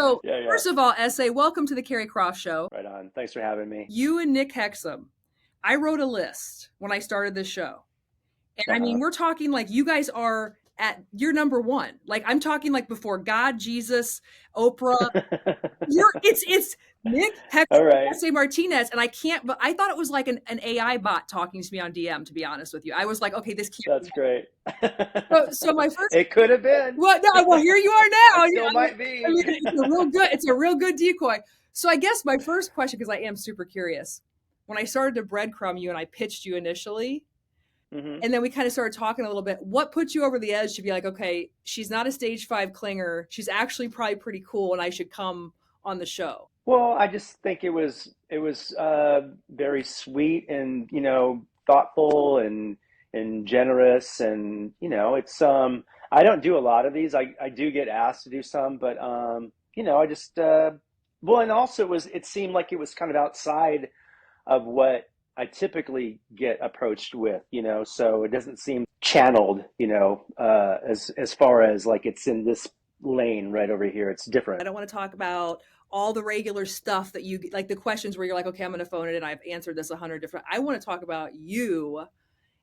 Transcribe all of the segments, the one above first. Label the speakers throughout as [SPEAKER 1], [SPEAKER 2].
[SPEAKER 1] So
[SPEAKER 2] Yeah, yeah.
[SPEAKER 1] first of all, SA, welcome to the Carrie Croft Show.
[SPEAKER 2] Right on. Thanks for having me.
[SPEAKER 1] You and Nick Hexum. I wrote a list when I started this show. And I
[SPEAKER 2] Uh-huh.
[SPEAKER 1] mean, we're talking like you guys are you're number one. Like I'm talking like before God, Jesus, Oprah. It's Nick
[SPEAKER 2] All
[SPEAKER 1] Hexum,
[SPEAKER 2] right.
[SPEAKER 1] SA Martinez, and I can't. But I thought it was like an AI bot talking to me on DM. To be honest with you, I was like, okay, this can't be.
[SPEAKER 2] That's great.
[SPEAKER 1] So my first.
[SPEAKER 2] It could have been.
[SPEAKER 1] Well, no, well, here you are now.
[SPEAKER 2] It still might
[SPEAKER 1] I
[SPEAKER 2] be.
[SPEAKER 1] mean, it's a real good decoy. So I guess my first question, because I am super curious, when I started to breadcrumb you and I pitched you initially,
[SPEAKER 2] Hmm.
[SPEAKER 1] and then we kind of started talking a little bit, what put you over the edge to be like, okay, she's not a stage 5 clinger. She's actually probably pretty cool and I should come on the show.
[SPEAKER 2] Well, I just think it was very sweet and thoughtful and generous and it's I don't do a lot of these. I do get asked to do some, but I just well, and also it seemed like it was kind of outside of what I typically get approached with, so it doesn't seem channeled, as far as like it's in this lane right over here. It's
[SPEAKER 1] I
[SPEAKER 2] different.
[SPEAKER 1] don't want to talk about all the regular stuff that you like, the questions where you're like, okay, I'm going to phone it and I've answered this 100 different. I want to talk about you.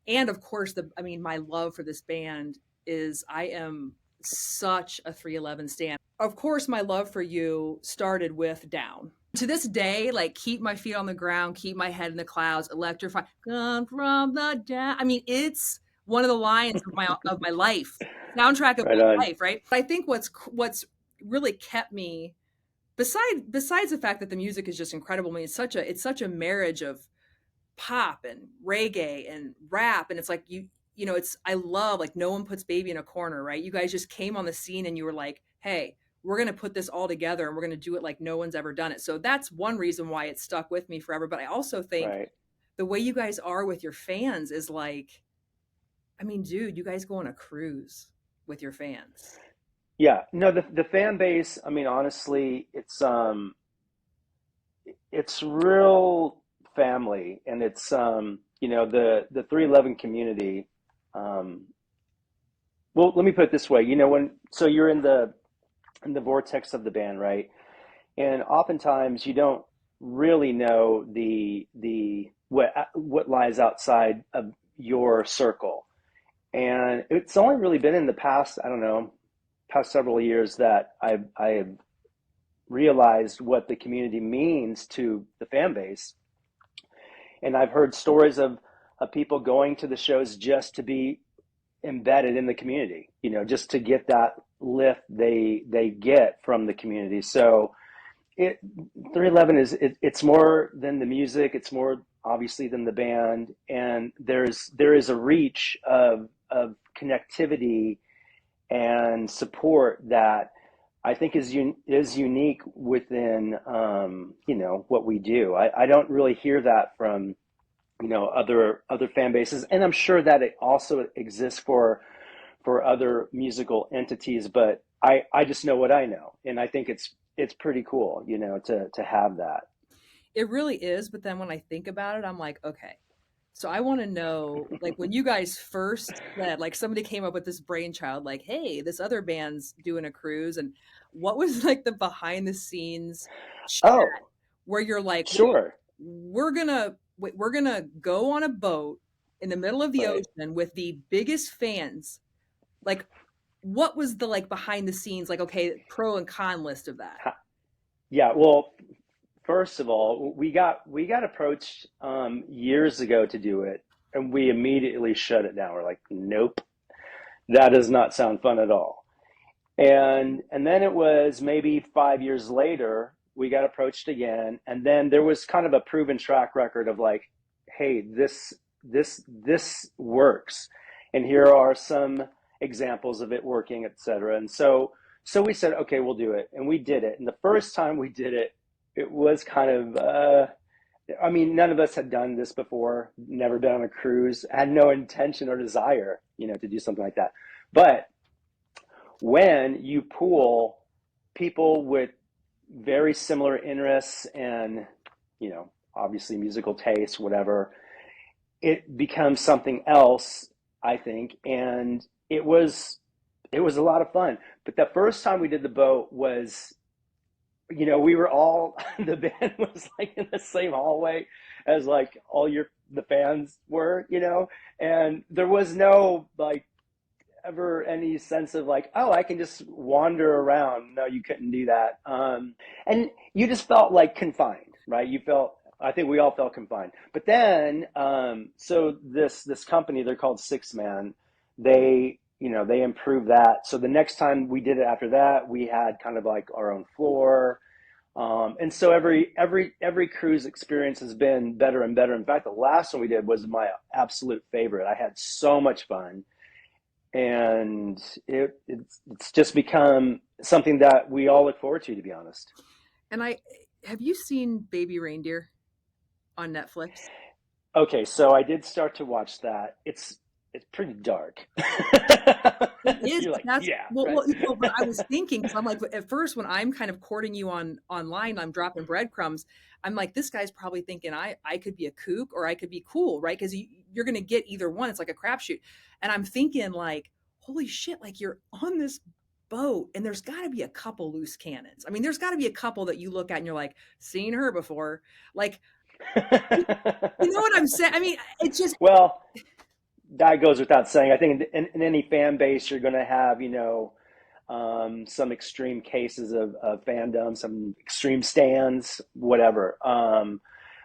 [SPEAKER 1] And of course, my love for this band is I am such a 311 stan. Of course, my love for you started with Down. To this day, like keep my feet on the ground, keep my head in the clouds, electrify, come from the down. I mean, it's one of the lines of my life, soundtrack of
[SPEAKER 2] Right
[SPEAKER 1] my
[SPEAKER 2] on.
[SPEAKER 1] life, right? I think what's really kept me besides the fact that the music is just incredible. I mean, it's such a marriage of pop and reggae and rap, and it's like it's I love like no one puts baby in a corner, right? You guys just came on the scene and you were like, hey, we're going to put this all together and we're going to do it like no one's ever done it. So that's one reason why it stuck with me forever. But I also think
[SPEAKER 2] Right.
[SPEAKER 1] the way you guys are with your fans is like, I mean, dude, you guys go on a cruise with your fans.
[SPEAKER 2] Yeah. No, the fan base, I mean, honestly, it's real family, and it's the 311 community. Um well, let me put it this way. You're in the vortex of the band, right? And oftentimes you don't really know the what lies outside of your circle. And it's only really been in the past, I don't know, past several years that I have realized what the community means to the fan base. And I've heard stories of people going to the shows just to be embedded in the community, just to get that lift they get from the community. So it 311 it's more than the music. It's more obviously than the band, and there is a reach of connectivity and support that I think is unique within what we do. I don't really hear that from other fan bases, and I'm sure that it also exists for other musical entities, but I just know what I know, and I think it's pretty cool, to have that.
[SPEAKER 1] It really is. But then when I think about it, I'm like, okay, so I want to know, like, when you guys first said, like, somebody came up with this brainchild, like, hey, this other band's doing a cruise, and what was like the behind the scenes chat
[SPEAKER 2] Oh,
[SPEAKER 1] where you're like, wait,
[SPEAKER 2] sure.
[SPEAKER 1] we're gonna go on a boat in the middle of the
[SPEAKER 2] Right.
[SPEAKER 1] ocean with the biggest fans. Like, what was the like behind the scenes, like, okay, pro and con list of that?
[SPEAKER 2] Yeah, well, first of all, we got approached years ago to do it, and we immediately shut it down. We're like, nope, that does not sound fun at all. And then it was maybe 5 years later, we got approached again, and then there was kind of a proven track record of like, hey, this works, and here are some examples of it working, etc. And so we said, okay, we'll do it, and we did it. And the first time we did it, it was kind of I mean, none of us had done this before, never been on a cruise, had no intention or desire, to do something like that. But when you pool people with very similar interests and, obviously musical tastes, whatever, it becomes something else, I think. And it was a lot of fun. But the first time we did the boat was we were all the band was like in the same hallway as like all the fans were, and there was no like ever any sense of like, oh, I can just wander around. No, you couldn't do that. And you just felt like confined, right? I think we all felt confined. But then, so this company, they're called Six Man. They improved that. So the next time we did it after that, we had kind of like our own floor. And so every cruise experience has been better and better. In fact, the last one we did was my absolute favorite. I had so much fun, and it's just become something that we all look forward to be honest.
[SPEAKER 1] And I have you seen Baby Reindeer on Netflix?
[SPEAKER 2] Okay, so I did start to watch that. It's pretty dark.
[SPEAKER 1] It is,
[SPEAKER 2] You're
[SPEAKER 1] but
[SPEAKER 2] like,
[SPEAKER 1] that's
[SPEAKER 2] yeah,
[SPEAKER 1] well,
[SPEAKER 2] right.
[SPEAKER 1] but I was thinking because I'm like, at first when I'm kind of courting you online, I'm dropping breadcrumbs. I'm like, this guy's probably thinking I could be a kook or I could be cool, right? Because you're gonna get either one. It's like a crapshoot, and I'm thinking like, holy shit, like you're on this boat, and there's got to be a couple loose cannons. I mean, there's got to be a couple that you look at and you're like, seen her before, like you know what I'm saying? I mean, it's just
[SPEAKER 2] Well, that goes without saying. I think in any fan base, you're going to have, some extreme cases of fandom, some extreme stands, whatever.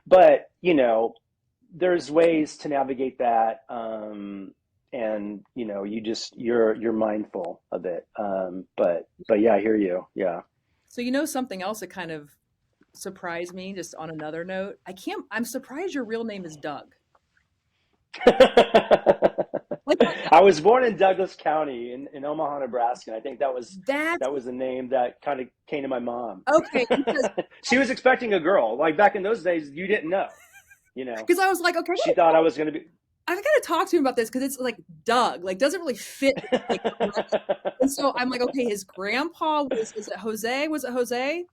[SPEAKER 2] But there's ways to navigate that, and you're mindful of it. But yeah, I hear you. Yeah.
[SPEAKER 1] so something else that kind of surprised me just on another note. I'm surprised your real name is Doug. Like
[SPEAKER 2] I was born in Douglas County in Omaha, Nebraska. And I think that was
[SPEAKER 1] that's
[SPEAKER 2] that was the name that kind of came to my mom.
[SPEAKER 1] okay because
[SPEAKER 2] She was expecting a girl. Like back in those days, you didn't know. You know,
[SPEAKER 1] I was like, okay,
[SPEAKER 2] she thought I was going to be.
[SPEAKER 1] I gotta talk to him about this because it's like Doug, like doesn't really fit like correct. And so I'm like, okay, his grandpa was is it Jose? Was it Jose?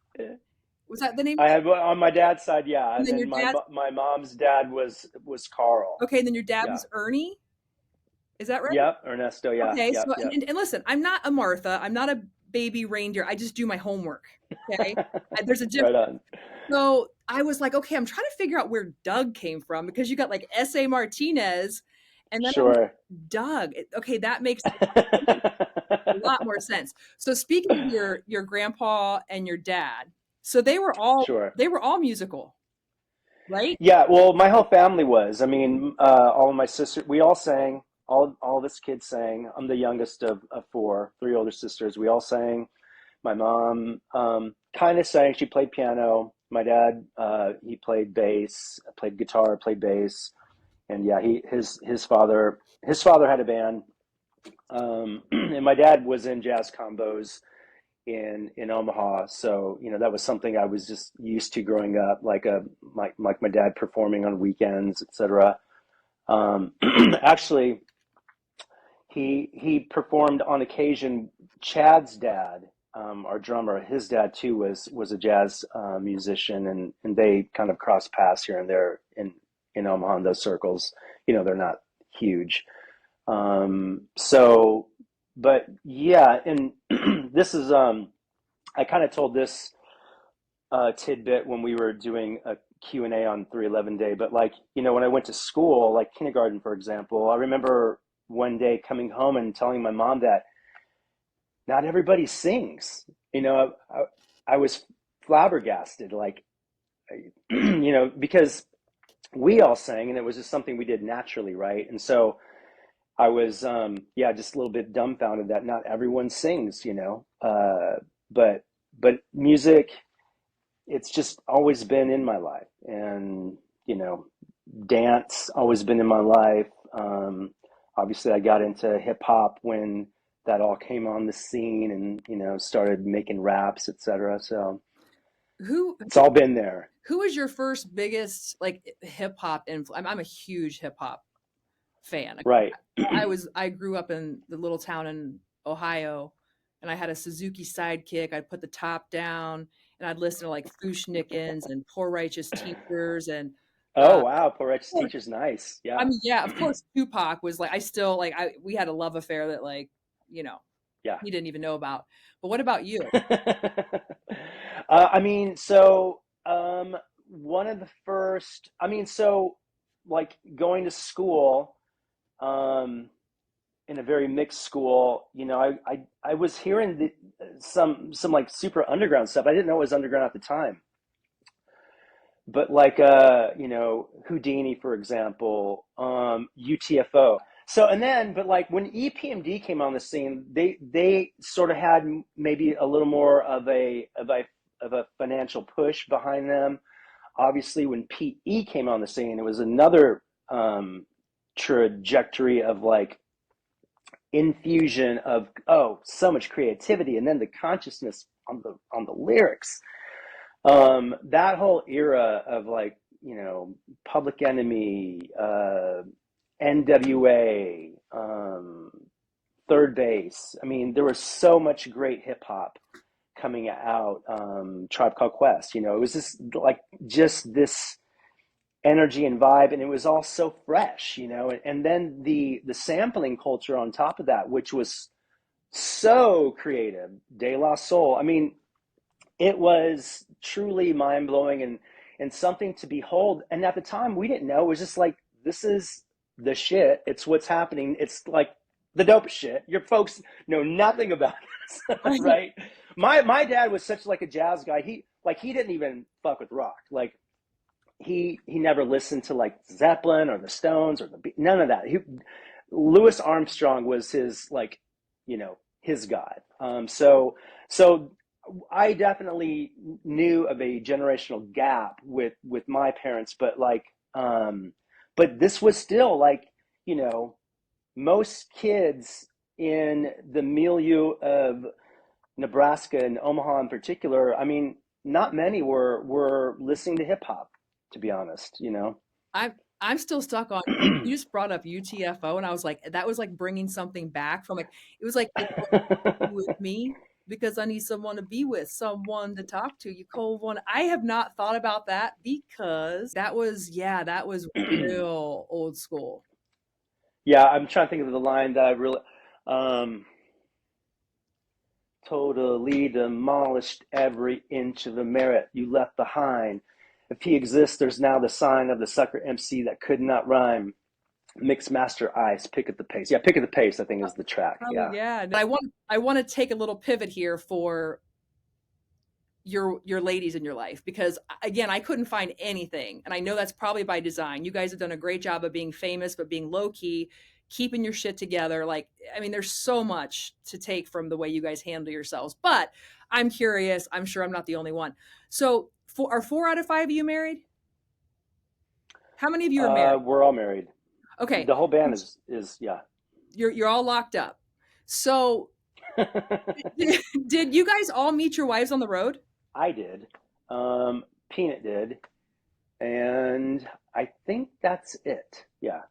[SPEAKER 1] Was that the name?
[SPEAKER 2] I had on my dad's side, yeah,
[SPEAKER 1] And
[SPEAKER 2] and
[SPEAKER 1] then your
[SPEAKER 2] then
[SPEAKER 1] dad's
[SPEAKER 2] my mom's dad was Carl.
[SPEAKER 1] okay, and then your dad
[SPEAKER 2] Yeah.
[SPEAKER 1] was Ernie. Is that right?
[SPEAKER 2] Yep. Ernesto. Yeah.
[SPEAKER 1] Okay, so
[SPEAKER 2] Yep. Yep.
[SPEAKER 1] and listen, I'm not a Martha. I'm not a baby reindeer. I just do my homework. Okay, there's a difference.
[SPEAKER 2] Right on.
[SPEAKER 1] So I was like, okay, I'm trying to figure out where Doug came from because you got like S.A. Martinez, and then I'm like,
[SPEAKER 2] Sure.
[SPEAKER 1] Doug. Okay, that makes a lot more sense. So speaking of your grandpa and your dad, so
[SPEAKER 2] Sure.
[SPEAKER 1] they were all musical, right?
[SPEAKER 2] Yeah, well, my whole family was. I mean, all of my sisters, we all sang. All of us kids sang. I'm the youngest of four, three older sisters. We all sang. My mom kind of sang. She played piano. My dad, he played bass, played guitar, played bass, and yeah, his father had a band, and my dad was in jazz combos in Omaha. So that was something I was just used to growing up, like my dad performing on weekends, etc. Actually, he performed on occasion. Chad's dad, our drummer, his dad too was a jazz musician, and they kind of cross paths here and there in Omaha in those circles. They're not huge. So, but yeah, and this is I kind of told this tidbit when we were doing a Q&A on 311 day, but like, when I went to school, like kindergarten, for example, I remember one day coming home and telling my mom that not everybody sings. I was flabbergasted, like, because we all sang and it was just something we did naturally, right? And so I was, yeah, just a little bit dumbfounded that not everyone sings, but music, it's just always been in my life, and dance always been in my life. Obviously, I got into hip hop when that all came on the scene, and started making raps, etc. So
[SPEAKER 1] Who
[SPEAKER 2] it's all been there.
[SPEAKER 1] who was your first biggest like hip hop influence? I'm a huge hip hop fan.
[SPEAKER 2] Right.
[SPEAKER 1] I grew up in the little town in Ohio, and I had a Suzuki Sidekick. I'd put the top down, and I'd listen to like Fushnikins and Poor Righteous Teachers, and
[SPEAKER 2] Oh
[SPEAKER 1] uh,
[SPEAKER 2] wow, poor righteous teacher's nice.
[SPEAKER 1] I
[SPEAKER 2] Yeah.
[SPEAKER 1] mean, yeah, of course, Tupac was like I still like I we had a love affair that like you know
[SPEAKER 2] Yeah.
[SPEAKER 1] he didn't even know about. But what about you?
[SPEAKER 2] I mean, so one of the first, I mean, so like going to school, um, in a very mixed school, I was hearing some like super underground stuff. I didn't know it was underground at the time, but like Houdini, for example, UTFO. So and then, but like when EPMD came on the scene, they sort of had maybe a little more of a financial push behind them. Obviously, when PE came on the scene, it was another trajectory of like infusion of so much creativity, and then the consciousness on the lyrics. That whole era of like Public Enemy, NWA, Third Base. I mean, there was so much great hip hop coming out. Tribe Called Quest. It was just this energy and vibe, and it was all so fresh. And then the sampling culture on top of that, which was so creative. De La Soul. I mean, it was truly mind blowing and something to behold. And at the time, we didn't know. It was just like, this is the shit. It's what's happening. It's like the dope shit. Your folks know nothing about this, right? My dad was such like a jazz guy. He didn't even fuck with rock. Like he never listened to like Zeppelin or the Stones or none of that. Louis Armstrong was his like his god. So I definitely knew of a generational gap with my parents, but like but this was still like you know most kids in the milieu of Nebraska and Omaha in particular. I mean, not many were listening to hip hop, to be honest.
[SPEAKER 1] I'm still stuck on you just brought up UTFO and I was like that was like bringing something back from like it was like it's with me because I need someone to be with, someone to talk to. You cold one. I have not thought about that because that was yeah, that was real old school.
[SPEAKER 2] Yeah, I'm trying to think of the line that I really um, totally demolished every inch of the merit you left behind. If he exists, there's now the sign of the sucker MC that could not rhyme. Mix master ice, pick at the pace. Yeah, pick at the pace, I think is the track.
[SPEAKER 1] Oh
[SPEAKER 2] Yeah.
[SPEAKER 1] yeah. And I want to take a little pivot here for your ladies in your life because again I couldn't find anything and I know that's probably by design. You guys have done a great job of being famous but being low key, keeping your shit together. Like I mean there's so much to take from the way you guys handle yourselves, but I'm curious, I'm sure I'm not the only one. So are 4 out of 5 of you married? How many of you are married?
[SPEAKER 2] We're all married.
[SPEAKER 1] Okay,
[SPEAKER 2] The whole band is yeah.
[SPEAKER 1] you're all locked up. So did you guys all meet your wives on the road?
[SPEAKER 2] I did. Peanut did. And I think that's it. Yeah.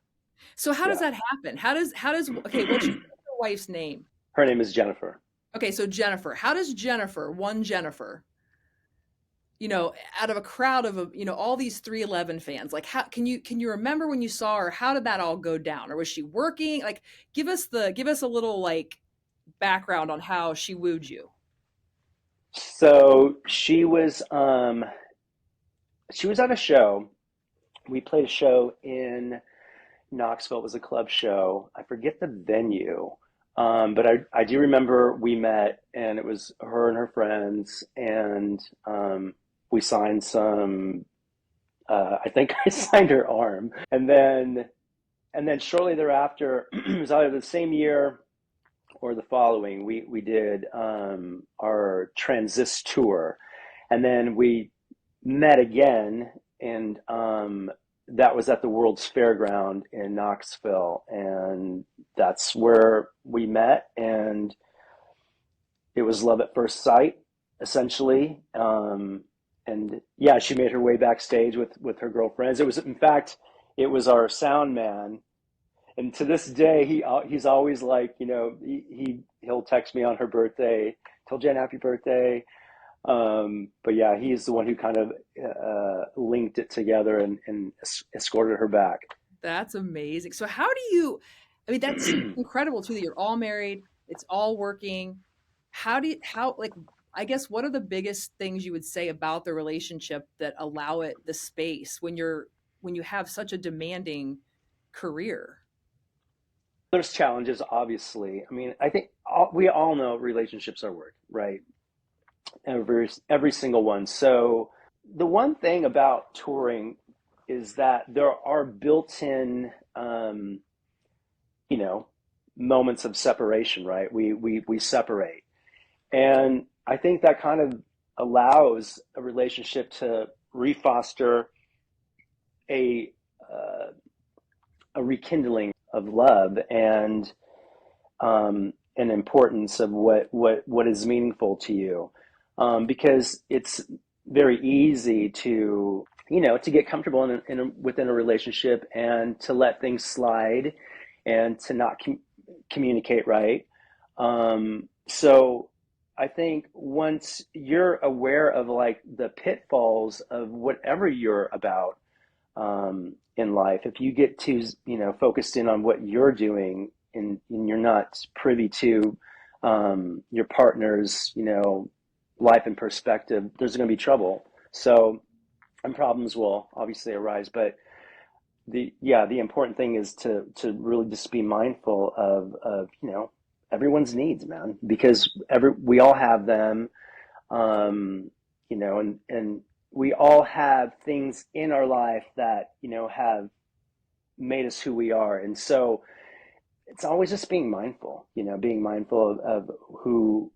[SPEAKER 1] So how does
[SPEAKER 2] Yeah.
[SPEAKER 1] that happen? How does okay, what's your wife's name?
[SPEAKER 2] Her name is Jennifer.
[SPEAKER 1] Okay, so Jennifer. How does Jennifer, one Jennifer, out of a crowd of all these 311 fans, like how can you remember when you saw her? How did that all go down? Or was she working? Like give us a little like background on how she wooed you.
[SPEAKER 2] So she was at a show. We played a show in Knoxville. It was a club show. I forget the venue. But I do remember we met and it was her and her friends and we signed some I think I signed her arm. And then shortly thereafter, it was either the same year or the following, we did our Transist tour. And then we met again, and that was at the World's Fairground in Knoxville, and that's where we met, and it was love at first sight, essentially. And yeah, she made her way backstage with her girlfriends. It was, in fact, it was our sound man, and to this day, he's always like, he'll text me on her birthday, tell Jen happy birthday. But yeah, he's the one who kind of linked it together and escorted her back.
[SPEAKER 1] That's amazing. So how do you I mean that's incredible too that you're all married, it's all working. How like I guess what are the biggest things you would say about the relationship that allow it the space when you have such a demanding career?
[SPEAKER 2] There's challenges, obviously. I mean, I think we all know relationships are work, right? Every single one. So the one thing about touring is that there are built-in, you know, moments of separation, right? We separate, and I think that kind of allows a relationship to refoster a uh, a rekindling of love and importance of what is meaningful to you, because it's very easy to to get comfortable within a relationship and to let things slide and to not communicate right. So I think once you're aware of like the pitfalls of whatever you're about, in life, if you get too focused in on what you're doing and you're not privy to your partner's life and perspective, there's going to be trouble. So and problems will obviously arise, but the important thing is to really just be mindful of everyone's needs, man, because we all have them. And we all have things in our life that have made us who we are, and so it's always just being mindful, being mindful of who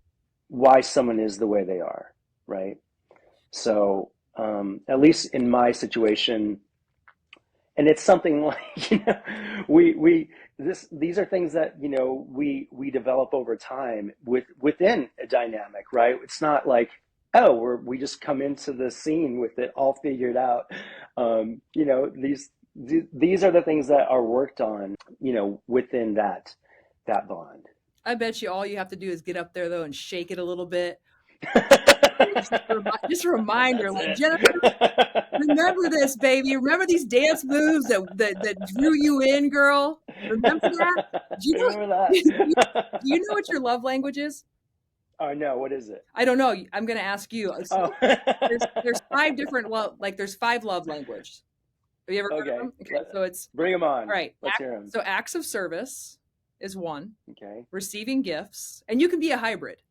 [SPEAKER 2] why someone is the way they are, right? So at least in my situation, and it's something like we these are things that we develop over time within a dynamic, right? It's not like, oh, we just come into the scene with it all figured out. These are the things that are worked on within that bond.
[SPEAKER 1] I bet you all you have to do is get up there though and shake it a little bit. Just a reminder,
[SPEAKER 2] That's
[SPEAKER 1] like
[SPEAKER 2] it.
[SPEAKER 1] Jennifer, remember this, baby. Remember these dance moves that drew you in, girl. Remember that? Do you know?
[SPEAKER 2] Remember
[SPEAKER 1] Do
[SPEAKER 2] that.
[SPEAKER 1] you know what your love language is?
[SPEAKER 2] Oh no, what is it?
[SPEAKER 1] I don't know. I'm going to ask you. So
[SPEAKER 2] Oh.
[SPEAKER 1] there's five different there's five love languages. Have you ever heard of
[SPEAKER 2] Okay,
[SPEAKER 1] them? Okay, so it's
[SPEAKER 2] bring them
[SPEAKER 1] all
[SPEAKER 2] on.
[SPEAKER 1] right.
[SPEAKER 2] Let's hear them.
[SPEAKER 1] So acts of service is one.
[SPEAKER 2] Okay.
[SPEAKER 1] Receiving gifts, and you can be a hybrid.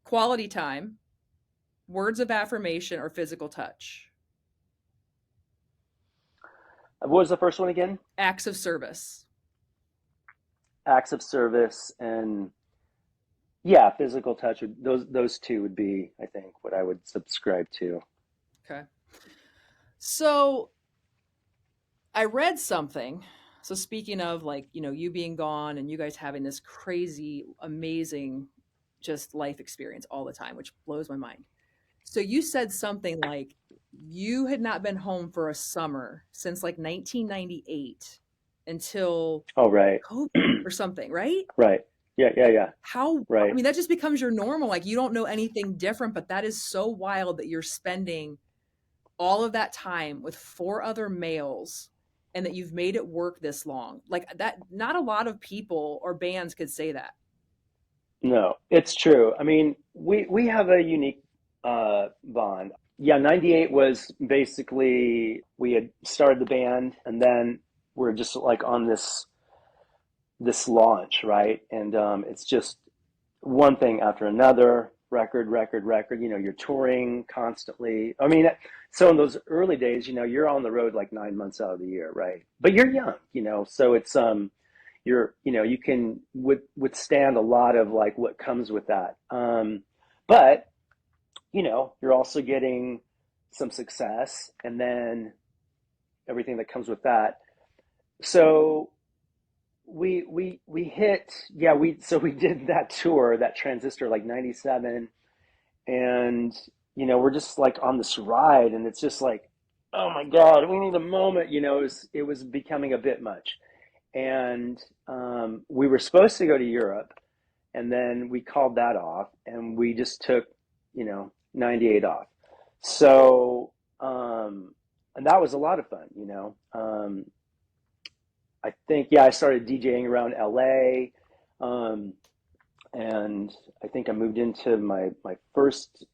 [SPEAKER 1] Quality time, words of affirmation, or physical touch.
[SPEAKER 2] What was the first one again?
[SPEAKER 1] Acts of service.
[SPEAKER 2] Acts of service and yeah, physical touch. Those two would be, I think, what I would subscribe to.
[SPEAKER 1] Okay. So I read something. So speaking of like, you being gone and you guys having this crazy, amazing just life experience all the time, which blows my mind. So you said something like you had not been home for a summer since like 1998 until
[SPEAKER 2] Oh, right.
[SPEAKER 1] COVID or something, right?
[SPEAKER 2] Right. Yeah, yeah, yeah.
[SPEAKER 1] I
[SPEAKER 2] Right.
[SPEAKER 1] mean, that just becomes your normal. Like you don't know anything different, but that is so wild that you're spending all of that time with four other males and that you've made it work this long. Like that, not a lot of people or bands could say that.
[SPEAKER 2] No, it's true. I mean, we have a unique bond. Yeah, 98 was basically we had started the band and then we're just like on this launch, right? And it's just one thing after another, record. You're touring constantly. I mean, so in those early days, you're on the road like 9 months out of the year, right? But you're young, so it's you can withstand a lot of like what comes with that. But you're also getting some success, and then everything that comes with that. So we hit, yeah, we did that tour, that transistor, like 97, and we're just like on this ride and it's just like, oh my god, we need a moment. It was becoming a bit much, and we were supposed to go to Europe, and then we called that off and we just took 98 off. So and that was a lot of fun. I think, yeah, I started DJing around LA. and I think I moved into my first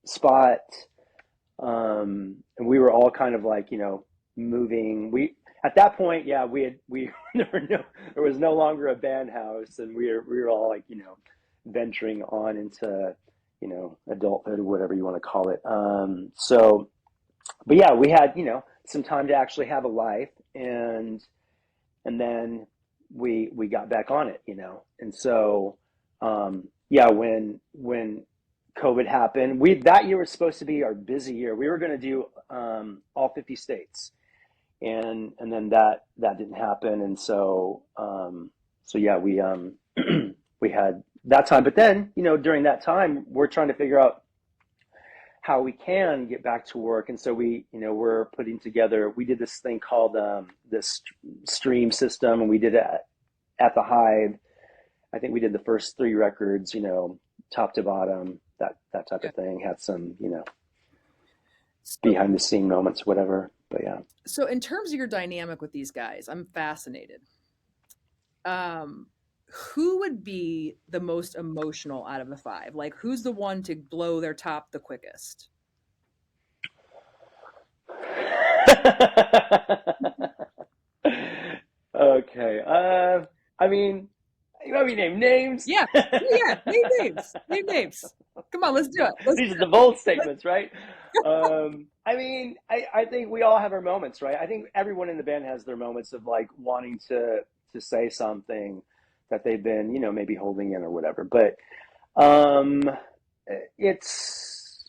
[SPEAKER 2] spot, and we were all kind of like, moving. We at that point, yeah, we there was no longer a band house, and we were all like, venturing on into, adulthood or whatever you want to call it. So, but yeah, we had, some time to actually have a life, and then we got back on it, and so, yeah, when COVID happened, that year was supposed to be our busy year. We were going to do, all 50 states, and then that didn't happen, and so yeah, we had that time. But then, during that time, we're trying to figure out how we can get back to work, and so we're putting together. We did this thing called, this stream system, and we did it at the Hive. I think we did the first 3 records, top to bottom, that type
[SPEAKER 1] Yeah.
[SPEAKER 2] of thing. Had some,
[SPEAKER 1] So,
[SPEAKER 2] behind the scene moments, whatever. But yeah.
[SPEAKER 1] so in terms of your dynamic with these guys, I'm fascinated. Um, who would be the most emotional out of the five? Like, who's the one to blow their top the quickest?
[SPEAKER 2] Okay. I mean, you want me to name names?
[SPEAKER 1] Yeah, yeah, yeah. Name names. Name names. Come on, let's do it. Let's
[SPEAKER 2] These are
[SPEAKER 1] do
[SPEAKER 2] the bold
[SPEAKER 1] it.
[SPEAKER 2] statements, right? I mean, I think we all have our moments, right? I think everyone in the band has their moments of like wanting to say something that they've been, maybe holding in or whatever. But um, it's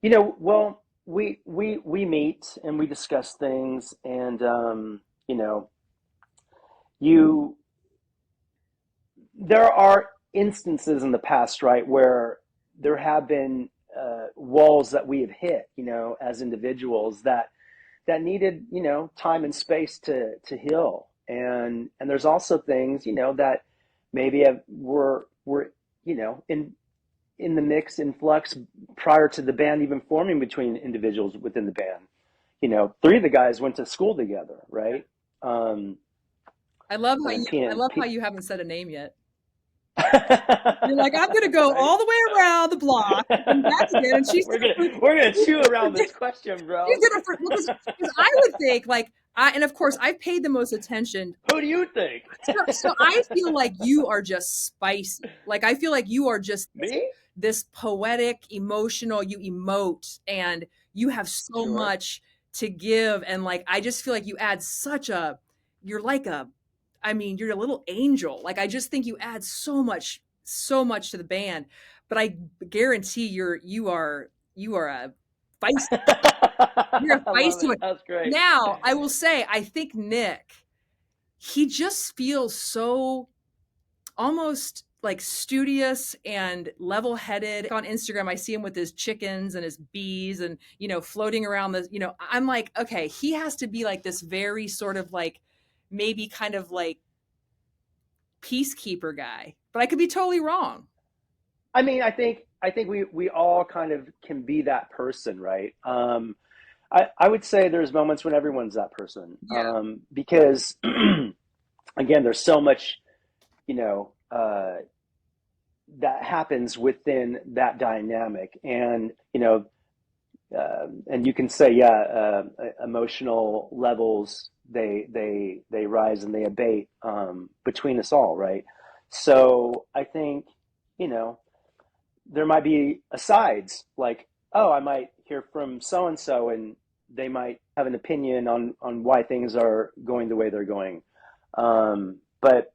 [SPEAKER 2] well, we meet and we discuss things, and you know, you there are instances in the past, right, where there have been, walls that we have hit, as individuals that needed, time and space to heal, and there's also things, that maybe were in the mix, in flux, prior to the band even forming, between individuals within the band. 3 of the guys went to school together, right? Um,
[SPEAKER 1] I love how
[SPEAKER 2] and then
[SPEAKER 1] you.
[SPEAKER 2] P
[SPEAKER 1] I
[SPEAKER 2] and
[SPEAKER 1] love how
[SPEAKER 2] P.
[SPEAKER 1] you haven't said a name yet. You're like, I'm gonna go
[SPEAKER 2] Right?
[SPEAKER 1] all the way around the block and back again, and she's
[SPEAKER 2] we're
[SPEAKER 1] gonna.
[SPEAKER 2] gonna we're gonna chew around this question,
[SPEAKER 1] She's
[SPEAKER 2] bro.
[SPEAKER 1] gonna because I would think like and of course I've paid the most attention.
[SPEAKER 2] Who do you think?
[SPEAKER 1] So I feel like you are just spicy. Like I feel like you are just
[SPEAKER 2] Me?
[SPEAKER 1] this poetic, emotional. You emote and you have so
[SPEAKER 2] Sure.
[SPEAKER 1] much to give, and like I just feel like you add such a. You're like a. I mean, you're a little angel. Like I just think you add so much to the band. But I guarantee you are a feisty. You're a
[SPEAKER 2] I love
[SPEAKER 1] feisty
[SPEAKER 2] it.
[SPEAKER 1] one.
[SPEAKER 2] That's great.
[SPEAKER 1] Now, I will say, I think Nick, he just feels so almost like studious and level-headed. On Instagram, I see him with his chickens and his bees and, floating around I'm like, okay, he has to be like this very sort of like maybe kind of like peacekeeper guy. But I could be totally wrong.
[SPEAKER 2] I mean, I think we all kind of can be that person, right? I would say there's moments when everyone's that person,
[SPEAKER 1] Yeah.
[SPEAKER 2] because again, there's so much, you know, uh, that happens within that dynamic, and and you can say, yeah, emotional levels, they rise and they abate, between us all, right? So I think, you know there might be asides, like, oh, I might hear from so and so, and they might have an opinion on why things are going the way they're going. But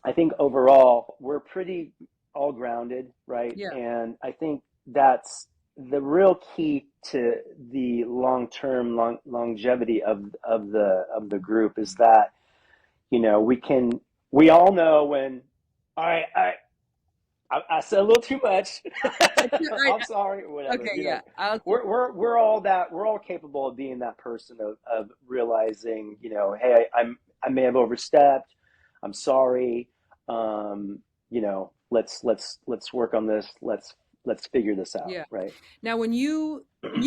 [SPEAKER 2] I think overall we're pretty all grounded, right?
[SPEAKER 1] Yeah.
[SPEAKER 2] And I think that's the real key to the longevity of the group, is that, we all know when, all right, I said a little too much. I'm sorry, or whatever.
[SPEAKER 1] Okay, yeah. I'll
[SPEAKER 2] We're all capable of being that person, of realizing, hey, I may have overstepped. I'm sorry. Let's work on this. Let's figure this out.
[SPEAKER 1] Yeah.
[SPEAKER 2] Right.
[SPEAKER 1] Now, when you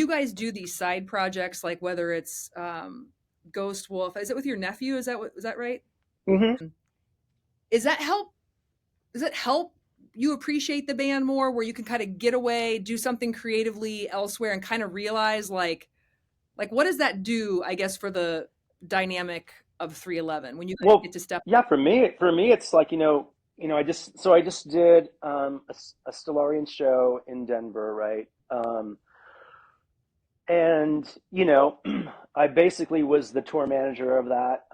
[SPEAKER 1] guys do these side projects, like whether it's Ghost Wolf, is it with your nephew? Is that right?
[SPEAKER 2] Mm-hmm.
[SPEAKER 1] Is that help? does it help you appreciate the band more, where you can kind of get away, do something creatively elsewhere, and kind of realize like what does that do, I guess, for the dynamic of 311 when you guys get
[SPEAKER 2] Well,
[SPEAKER 1] to step
[SPEAKER 2] yeah, for me, it's like, I just did a Stellarian show in Denver, right? And I basically was the tour manager of that.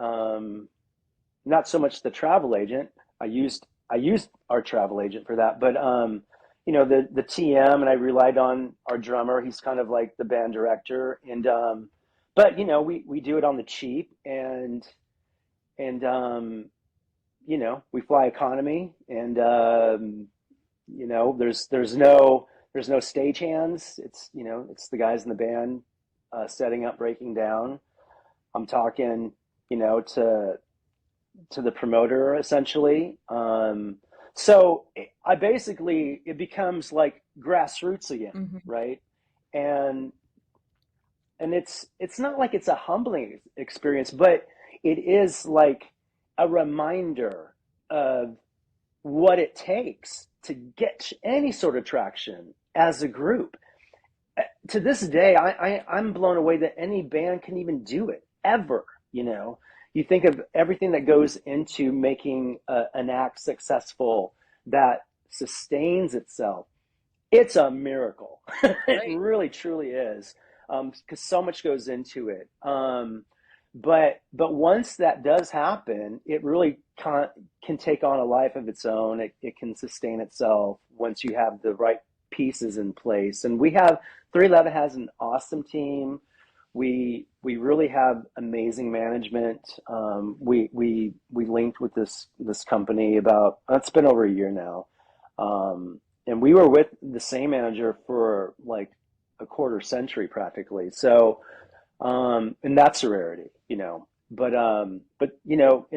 [SPEAKER 2] Not so much the travel agent. I used our travel agent for that, but the TM, and I relied on our drummer. He's kind of like the band director, and but we do it on the cheap, and we fly economy, and there's no stagehands. It's the guys in the band setting up, breaking down. I'm talking to the promoter essentially. So I basically, it becomes like grassroots again,
[SPEAKER 1] Mhm.
[SPEAKER 2] right? And it's not like it's a humbling experience, but it is like a reminder of what it takes to get any sort of traction as a group. To this day, I'm blown away that any band can even do it ever. You think of everything that goes into making an act successful that sustains itself. It's a miracle. It
[SPEAKER 1] Right.
[SPEAKER 2] really, truly is, because so much goes into it. But once that does happen, it really can take on a life of its own. It can sustain itself once you have the right pieces in place. And 311 has an awesome team. We really have amazing management. We linked with this company about, it's been over a year now, and we were with the same manager for like a quarter century practically. So and that's a rarity. But in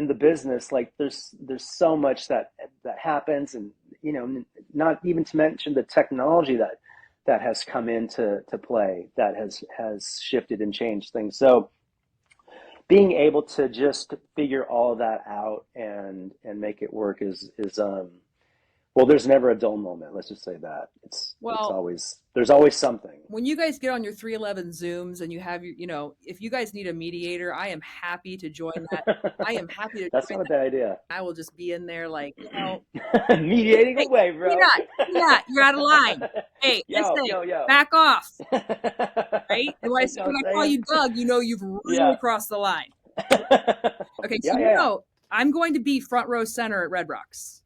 [SPEAKER 2] the business, like there's so much that happens, and not even to mention the technology that has come into to play, that has shifted and changed things. So being able to just figure all of that out and make it work is well, there's never a dull moment. Let's just say that it's
[SPEAKER 1] Well,
[SPEAKER 2] always, there's always something.
[SPEAKER 1] when you guys get on your 311 Zooms and you have your, if you guys need a mediator, I am happy to join that. I am happy to
[SPEAKER 2] That's
[SPEAKER 1] join
[SPEAKER 2] not a
[SPEAKER 1] that.
[SPEAKER 2] bad idea.
[SPEAKER 1] I will just be in there like,
[SPEAKER 2] Mediating
[SPEAKER 1] hey,
[SPEAKER 2] away, bro.
[SPEAKER 1] peanut, peanut, you're out of line. Hey,
[SPEAKER 2] Yo,
[SPEAKER 1] listen,
[SPEAKER 2] yo, yo.
[SPEAKER 1] back off,
[SPEAKER 2] You
[SPEAKER 1] right? And
[SPEAKER 2] know what
[SPEAKER 1] when
[SPEAKER 2] I'm
[SPEAKER 1] I call
[SPEAKER 2] saying?
[SPEAKER 1] you Doug, you've really
[SPEAKER 2] Yeah.
[SPEAKER 1] crossed the line. Okay, so
[SPEAKER 2] Yeah, yeah, yeah.
[SPEAKER 1] I'm going to be front row center at Red Rocks.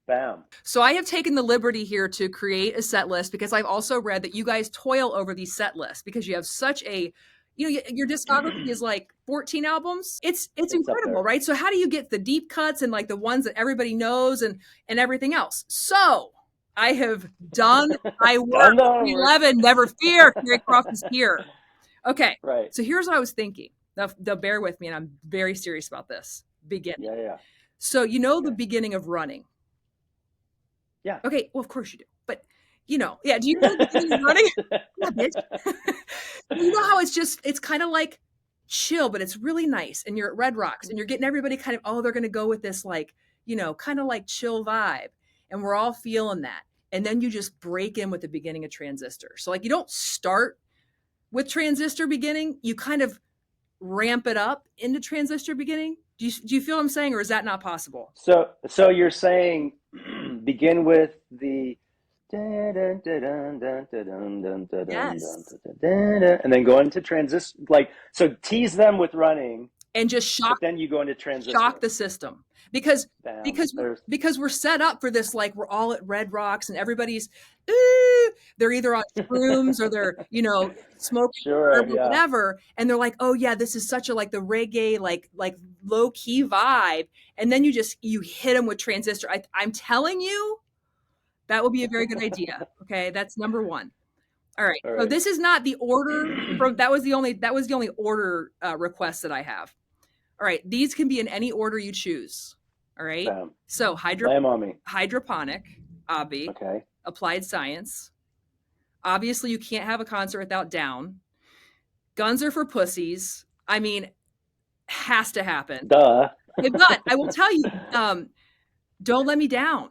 [SPEAKER 2] Bam.
[SPEAKER 1] So I have taken the liberty here to create a set list, because I've also read that you guys toil over these set lists because you have such a, your discography is like 14 albums. It's
[SPEAKER 2] It's up
[SPEAKER 1] incredible,
[SPEAKER 2] there.
[SPEAKER 1] right? So how do you get the deep cuts and like the ones that everybody knows and everything else? So I have done my work.
[SPEAKER 2] Done the homework.
[SPEAKER 1] 311, never fear. Carrie Croft is here. Okay,
[SPEAKER 2] Right.
[SPEAKER 1] so here's what I was thinking. Now bear with me, and I'm very serious about this. Beginning.
[SPEAKER 2] Yeah, yeah.
[SPEAKER 1] So the
[SPEAKER 2] Okay.
[SPEAKER 1] beginning of Running.
[SPEAKER 2] Yeah.
[SPEAKER 1] Okay, well, of course you do. But yeah, do you know the beginning of Running? Yeah, bitch. You know how it's kind of like chill, but it's really nice. And you're at Red Rocks and you're getting everybody kind of, oh, they're going to go with this, like, kind of like chill vibe. And we're all feeling that. And then you just break in with the beginning of Transistor. So, like, you don't start with Transistor beginning, you kind of ramp it up into Transistor beginning. Do you feel what I'm saying, or is that not possible?
[SPEAKER 2] So you're saying begin with the
[SPEAKER 1] Yes.
[SPEAKER 2] and then go into transistor, like, so tease them with Running,
[SPEAKER 1] And just
[SPEAKER 2] but then you go into
[SPEAKER 1] shock
[SPEAKER 2] Transistor.
[SPEAKER 1] the system, because
[SPEAKER 2] Bam.
[SPEAKER 1] because we're,
[SPEAKER 2] There's
[SPEAKER 1] because we're set up for this, like, we're all at Red Rocks and everybody's they're either on shrooms or they're smoking
[SPEAKER 2] sure,
[SPEAKER 1] herb or
[SPEAKER 2] yeah.
[SPEAKER 1] whatever, and they're like, oh yeah, this is such a, like, the reggae, like low key vibe, and then you hit them with Transistor. I'm telling you, that would be a very good idea. Okay, that's number one. All right,
[SPEAKER 2] All
[SPEAKER 1] so
[SPEAKER 2] right.
[SPEAKER 1] this is not the order from that was the only order request that I have. All right, these can be in any order you choose. All right.
[SPEAKER 2] Bam.
[SPEAKER 1] So
[SPEAKER 2] Lay 'em on me.
[SPEAKER 1] hydroponic, obvi,
[SPEAKER 2] Okay.
[SPEAKER 1] applied science. Obviously, you can't have a concert without Down. Guns are for pussies. I mean, has to happen.
[SPEAKER 2] Duh.
[SPEAKER 1] But I will tell you, don't let me down.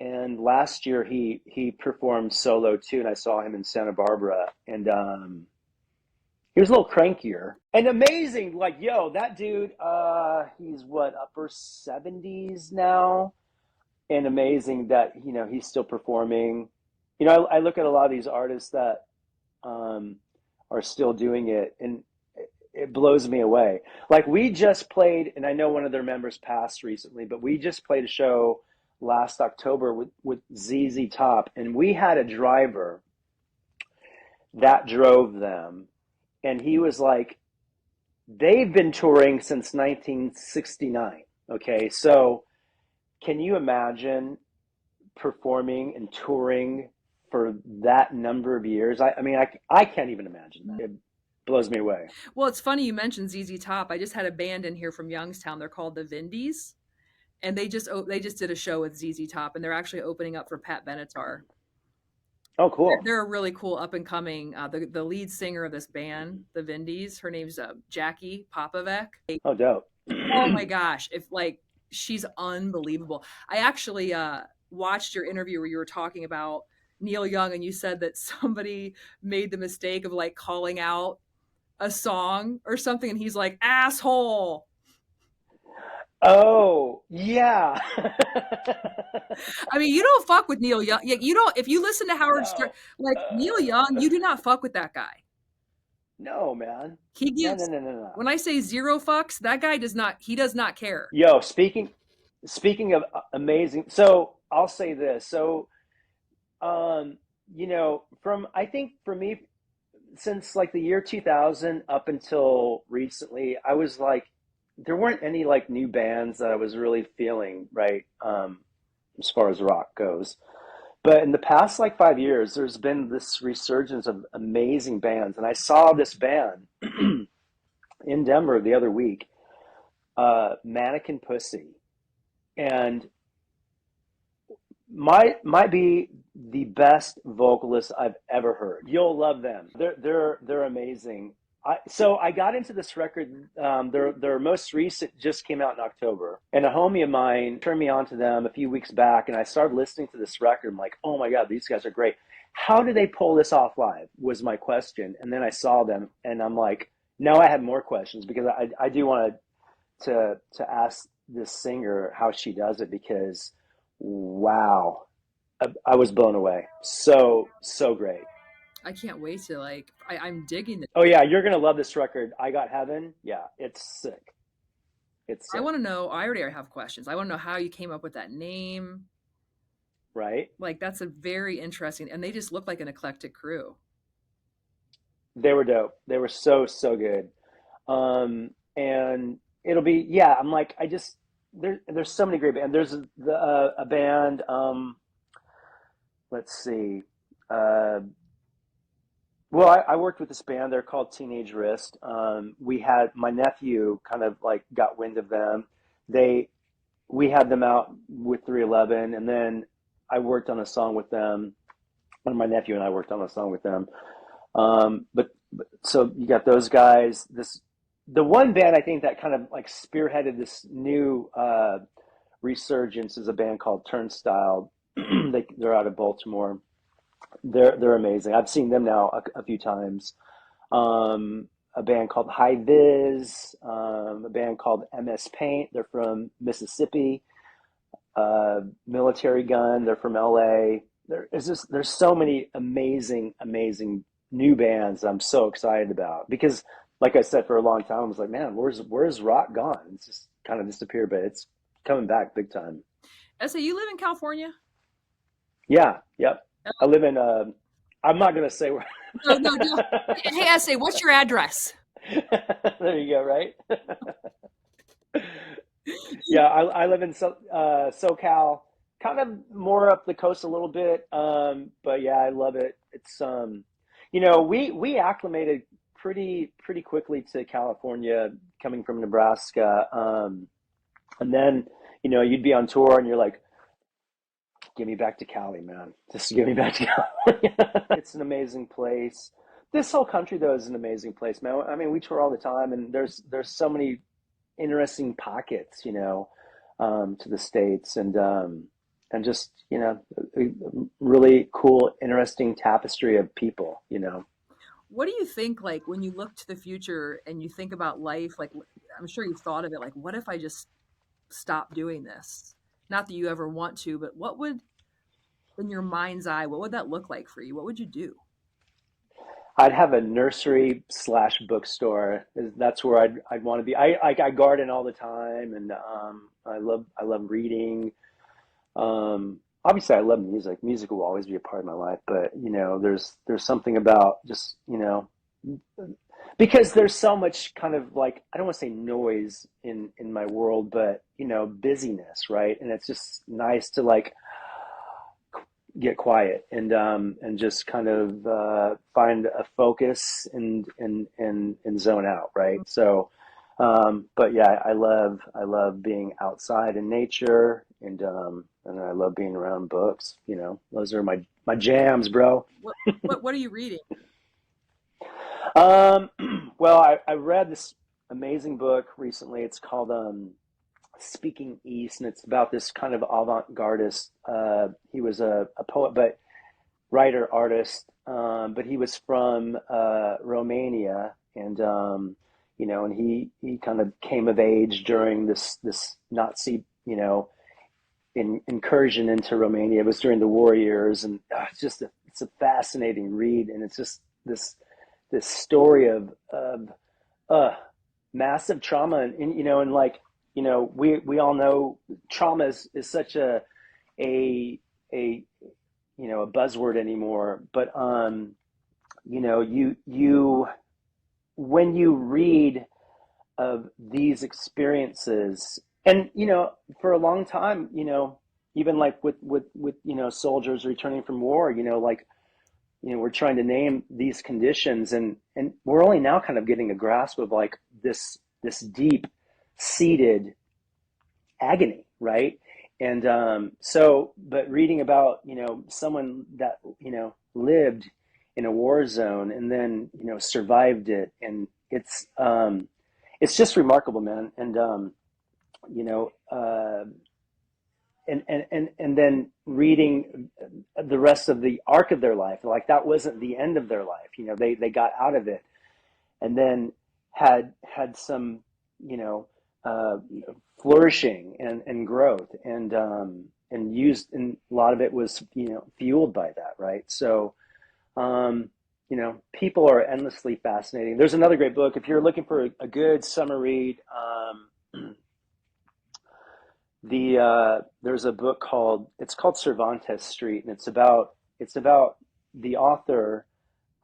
[SPEAKER 2] and last year he performed solo too, and I saw him in Santa Barbara, and he was a little crankier and amazing. Like, yo, that dude, he's what, upper 70s now, and amazing that he's still performing. I look at a lot of these artists that um, are still doing it, and it blows me away. Like, we just played, and I know one of their members passed recently, but we just played a show last October with ZZ Top, and we had a driver that drove them, and he was like, they've been touring since 1969. Okay, so can you imagine performing and touring for that number of years? I can't even imagine that. It blows me away.
[SPEAKER 1] Well, it's funny you mentioned ZZ Top. I just had a band in here from Youngstown. They're called the Vindies, and they just did a show with ZZ Top, and they're actually opening up for Pat Benatar.
[SPEAKER 2] Oh,
[SPEAKER 1] They're,
[SPEAKER 2] cool.
[SPEAKER 1] they're a really cool up and coming. The lead singer of this band, the Vindies, her name's Jackie Popovec.
[SPEAKER 2] Oh, dope.
[SPEAKER 1] Oh my gosh, if like she's unbelievable. I actually watched your interview where you were talking about Neil Young, and you said that somebody made the mistake of like calling out a song or something, and he's like asshole.
[SPEAKER 2] Oh, yeah.
[SPEAKER 1] I mean, you don't fuck with Neil Young. You don't. If you listen to Howard Stern,
[SPEAKER 2] No.
[SPEAKER 1] like Neil Young, you do not fuck with that guy.
[SPEAKER 2] No, man.
[SPEAKER 1] He
[SPEAKER 2] No, no,
[SPEAKER 1] gives.
[SPEAKER 2] no, no, no.
[SPEAKER 1] When I say zero fucks, that guy does not. He does not care.
[SPEAKER 2] Yo, speaking of amazing, so I'll say this. So, um, from I think for me, since like the year 2000 up until recently, I was like, there weren't any like new bands that I was really feeling, right? As far as rock goes. But in the past like 5 years, there's been this resurgence of amazing bands. And I saw this band in Denver the other week, Mannequin Pussy. And might be the best vocalist I've ever heard. You'll love them. They're amazing. So I got into this record. Their most recent just came out in October, and a homie of mine turned me on to them a few weeks back, and I started listening to this record. I'm like, oh my god, these guys are great. How do they pull this off live? Was my question, and then I saw them, and I'm like, now I have more questions because I do want to ask this singer how she does it because wow, I was blown away. So great.
[SPEAKER 1] I can't wait to like. I'm digging it.
[SPEAKER 2] Oh yeah, you're gonna love this record. I Got Heaven. Yeah, it's sick. It's
[SPEAKER 1] I
[SPEAKER 2] sick,
[SPEAKER 1] want to know. I already have questions. I want to know how you came up with that name.
[SPEAKER 2] right?
[SPEAKER 1] Like that's a very interesting, and they just look like an eclectic crew.
[SPEAKER 2] They were dope. They were so good. And it'll be yeah. I'm like I just there's so many great bands. There's a band. Let's see. Uh, Well, I worked with this band. They're called Teenage Wrist. We had my nephew kind of like got wind of them. They we had them out with 311, and then I worked on a song with them. And my nephew and I worked on a song with them. But so you got those guys. The one band I think that kind of like spearheaded this new resurgence is a band called Turnstile. They're out of Baltimore. They're amazing. I've seen them now a few times. A band called High Viz, a band called MS Paint. They're from Mississippi. Military Gun. They're from LA. There's so many amazing new bands I'm so excited about because, like I said, for a long time I was like, man, where's rock gone? It's just kind of disappeared, but it's coming back big time.
[SPEAKER 1] Essa, you live in California?
[SPEAKER 2] Yeah, yep. I live in. I'm not gonna say where.
[SPEAKER 1] No, no, no. Hey, Essa, what's your address?
[SPEAKER 2] There you go. Right. Yeah, I live in SoCal, kind of more up the coast a little bit. But yeah, I love it. It's we acclimated pretty quickly to California coming from Nebraska. And then you'd be on tour and you're like, get me back to Cali, man. Just get me back to California. It's an amazing place. This whole country though is an amazing place, man. I mean, we tour all the time, and there's so many interesting pockets, to the states, and and just, a really cool, interesting tapestry of people.
[SPEAKER 1] What do you think, like, when you look to the future and you think about life, like, I'm sure you've thought of it, like, what if I just stop doing this? Not that you ever want to, but what would, in your mind's eye, what would that look like for you? What would you do?
[SPEAKER 2] I'd have a nursery slash bookstore. That's where I'd want to be. I garden all the time, and I love reading. Obviously, I love music. Music will always be a part of my life, but there's something about just because there's so much kind of like, I don't want to say noise in my world, but busyness, right? And it's just nice to like get quiet and just kind of find a focus and zone out, right? So, but yeah, I love being outside in nature, and I love being around books. Those are my jams, bro.
[SPEAKER 1] What are you reading?
[SPEAKER 2] Um, well, I read this amazing book recently. It's called Speaking East, and it's about this kind of avant-gardist. He was a poet, but writer, artist, but he was from Romania, and he kind of came of age during this Nazi, incursion into Romania. It was during the war years, and it's a fascinating read, and it's just this story of uh, massive trauma, and like we all know trauma is such a a buzzword anymore, but you when you read of these experiences, and for a long time, even like with soldiers returning from war, like we're trying to name these conditions, and we're only now kind of getting a grasp of like this deep seated agony, right? And but reading about someone that lived in a war zone and then survived it, and it's just remarkable, man. And you know and then reading the rest of the arc of their life, like that wasn't the end of their life. They got out of it, and then had some you know uh, flourishing and growth, and used, and a lot of it was fueled by that, right? So people are endlessly fascinating. There's another great book if you're looking for a good summer read. There's a book called Cervantes Street, and it's about the author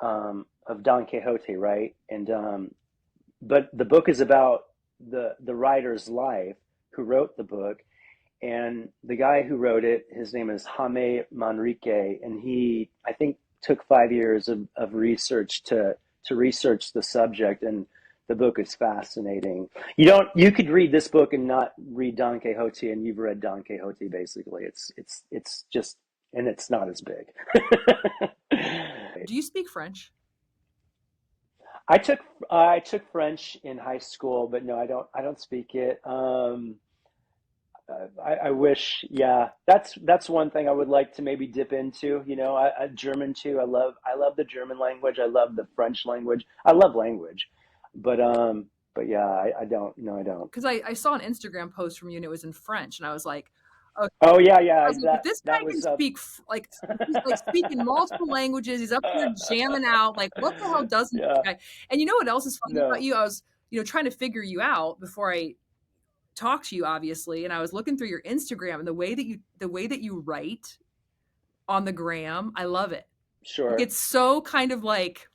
[SPEAKER 2] of Don Quixote, right? And but the book is about the writer's life who wrote the book, and the guy who wrote it, his name is Jaime Manrique, and he, I think, took 5 years of research to research the subject, and the book is fascinating. You could read this book and not read Don Quixote, and you've read Don Quixote basically. It's just, and it's not as big.
[SPEAKER 1] Do you speak French?
[SPEAKER 2] I took French in high school, but no, I don't speak it. I wish, yeah, that's one thing I would like to maybe dip into. German too. I love the German language. I love the French language. I love language, but yeah, I don't. No, I don't.
[SPEAKER 1] Because I saw an Instagram post from you and it was in French, and I was like, okay.
[SPEAKER 2] Oh yeah,
[SPEAKER 1] I
[SPEAKER 2] yeah.
[SPEAKER 1] was like, if
[SPEAKER 2] That
[SPEAKER 1] this
[SPEAKER 2] that
[SPEAKER 1] guy can
[SPEAKER 2] was
[SPEAKER 1] speak like, if he's like speaking multiple languages, he's up there jamming out. Like, what the hell doesn't this
[SPEAKER 2] yeah.
[SPEAKER 1] guy? And you know what else is funny about
[SPEAKER 2] No,
[SPEAKER 1] you? I was trying to figure you out before I talked to you, obviously, and I was looking through your Instagram, and the way that you write on the gram, I love it. Like,
[SPEAKER 2] sure.
[SPEAKER 1] it's so kind of like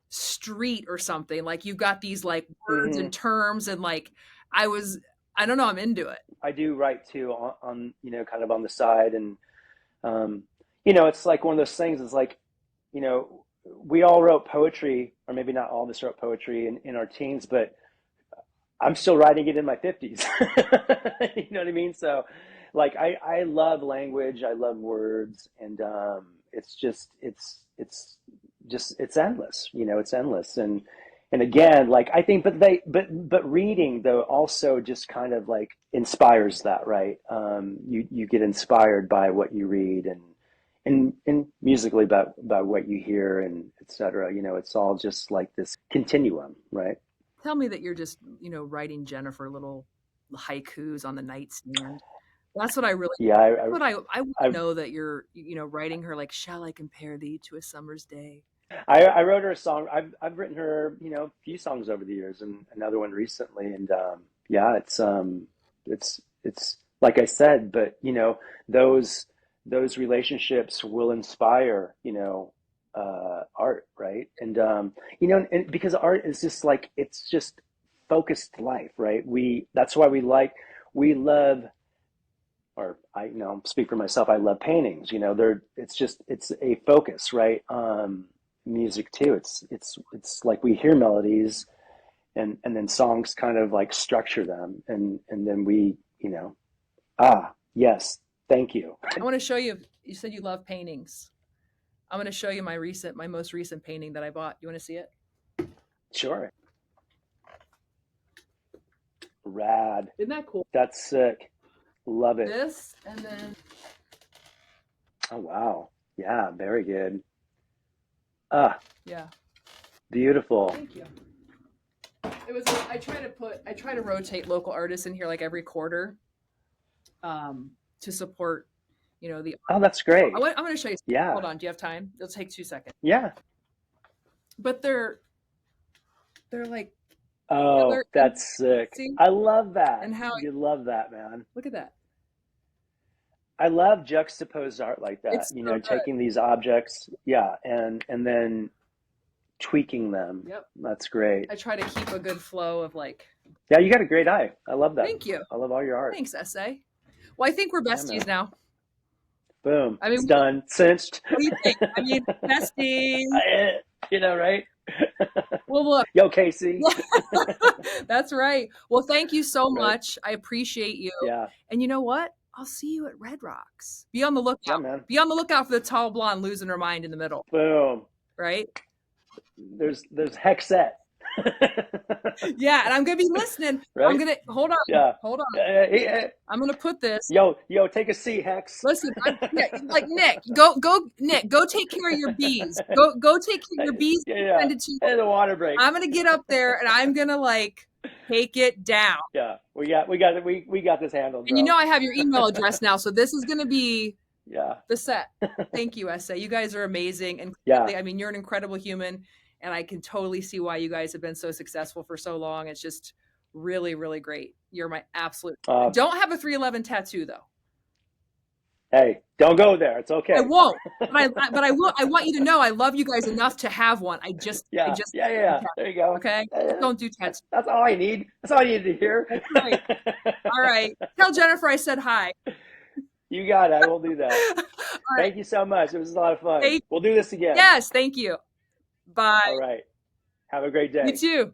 [SPEAKER 1] street or something. Like, you've got these like words
[SPEAKER 2] Hmm.
[SPEAKER 1] and terms, and like I was, I don't know, I'm into it.
[SPEAKER 2] I do write too on kind of on the side, and um, it's like one of those things. It's like we all wrote poetry, or maybe not all of us wrote poetry in our teens, but I'm still writing it in my 50s. You know what I mean? So, like, I love language. I love words, and it's just it's endless. It's endless, And again, like I think, but reading though also just kind of like inspires that, right? You get inspired by what you read, and musically by what you hear, and etc. You know, it's all just like this continuum, right?
[SPEAKER 1] Tell me that you're just, writing Jennifer little haikus on the nightstand. That's what I really
[SPEAKER 2] Yeah,
[SPEAKER 1] that's what I want to
[SPEAKER 2] I've
[SPEAKER 1] know that you're, writing her like, "Shall I compare thee to a summer's day?"
[SPEAKER 2] I wrote her a song. I've written her, you know, a few songs over the years, and another one recently. And yeah, it's like I said, but you know, those those relationships will inspire, you know, art, right? And you know, and because art is just like it's just focused life, right? We that's why we love, or I, you know, speak for myself, I love paintings. You know, they're it's just it's a focus, right? Music too. It's like we hear melodies, and then songs kind of like structure them, and then we, you know, yes, thank you.
[SPEAKER 1] I want to show you. You said you love paintings. I'm going to show you my most recent painting that I bought. You want to see it?
[SPEAKER 2] Sure. Rad.
[SPEAKER 1] Isn't that cool?
[SPEAKER 2] That's sick. Love it.
[SPEAKER 1] This and then
[SPEAKER 2] Oh wow. Yeah, very good. Ah,
[SPEAKER 1] yeah.
[SPEAKER 2] beautiful.
[SPEAKER 1] Thank you. It was. I try to rotate local artists in here like every quarter, to support, the.
[SPEAKER 2] Oh, that's great.
[SPEAKER 1] I'm going to show you.
[SPEAKER 2] Yeah.
[SPEAKER 1] Hold on. Do you have time? It'll take 2 seconds.
[SPEAKER 2] Yeah.
[SPEAKER 1] But they're like,
[SPEAKER 2] Oh,
[SPEAKER 1] they're,
[SPEAKER 2] that's sick.
[SPEAKER 1] see,
[SPEAKER 2] I love that.
[SPEAKER 1] and how
[SPEAKER 2] You love that, man.
[SPEAKER 1] look at that.
[SPEAKER 2] I love juxtaposed art like that.
[SPEAKER 1] It's
[SPEAKER 2] You
[SPEAKER 1] so
[SPEAKER 2] know,
[SPEAKER 1] good.
[SPEAKER 2] taking these objects, yeah, and then tweaking them.
[SPEAKER 1] Yep.
[SPEAKER 2] That's great.
[SPEAKER 1] I try to keep a good flow of like.
[SPEAKER 2] Yeah, you got a great eye. I love that.
[SPEAKER 1] Thank you.
[SPEAKER 2] I love all your art.
[SPEAKER 1] Thanks, SA. Well, I think we're
[SPEAKER 2] Yeah,
[SPEAKER 1] besties
[SPEAKER 2] man.
[SPEAKER 1] now.
[SPEAKER 2] Boom.
[SPEAKER 1] I mean,
[SPEAKER 2] It's done. Cinched.
[SPEAKER 1] what do you think? I mean, besties.
[SPEAKER 2] You know, right?
[SPEAKER 1] Well, look.
[SPEAKER 2] Yo, Casey.
[SPEAKER 1] That's right. Well, thank you so
[SPEAKER 2] Right.
[SPEAKER 1] much. I appreciate you.
[SPEAKER 2] Yeah.
[SPEAKER 1] And you know what? I'll see you at Red Rocks. Be on the
[SPEAKER 2] Yeah,
[SPEAKER 1] lookout.
[SPEAKER 2] man.
[SPEAKER 1] Be on the lookout for the tall blonde losing her mind in the middle,
[SPEAKER 2] Boom.
[SPEAKER 1] right?
[SPEAKER 2] There's Hexet.
[SPEAKER 1] Yeah, and I'm gonna be listening.
[SPEAKER 2] Right?
[SPEAKER 1] I'm gonna hold on.
[SPEAKER 2] Yeah.
[SPEAKER 1] Hold on.
[SPEAKER 2] Hey,
[SPEAKER 1] I'm gonna put this.
[SPEAKER 2] yo, take a seat, Hex.
[SPEAKER 1] Listen, yeah, like Nick, Nick, go take care of your bees. Go take care of your bees.
[SPEAKER 2] Yeah.
[SPEAKER 1] Send it to
[SPEAKER 2] Hey, the water break.
[SPEAKER 1] I'm gonna get up there and I'm gonna like take it down.
[SPEAKER 2] Yeah, we got this handled, bro.
[SPEAKER 1] And you know I have your email address now, so this is gonna be
[SPEAKER 2] Yeah.
[SPEAKER 1] the set. Thank you, SA. You guys are amazing, and
[SPEAKER 2] Yeah.
[SPEAKER 1] clearly, I mean, you're an incredible human, and I can totally see why you guys have been so successful for so long. It's just really, really great. You're my absolute. I don't have a 311 tattoo though.
[SPEAKER 2] Hey, don't go there. It's okay.
[SPEAKER 1] I won't, but I will. I want you to know I love you guys enough to have one.
[SPEAKER 2] Yeah. There you go.
[SPEAKER 1] Okay, don't do tattoos.
[SPEAKER 2] That's all I need. That's all I need to hear.
[SPEAKER 1] That's right. All right. Tell Jennifer I said hi.
[SPEAKER 2] You got it. I will do that.
[SPEAKER 1] All right.
[SPEAKER 2] Thank you so much. It was a lot of fun.
[SPEAKER 1] Hey.
[SPEAKER 2] We'll do this again.
[SPEAKER 1] Yes, thank you. Bye.
[SPEAKER 2] All right. Have a great day.
[SPEAKER 1] You too.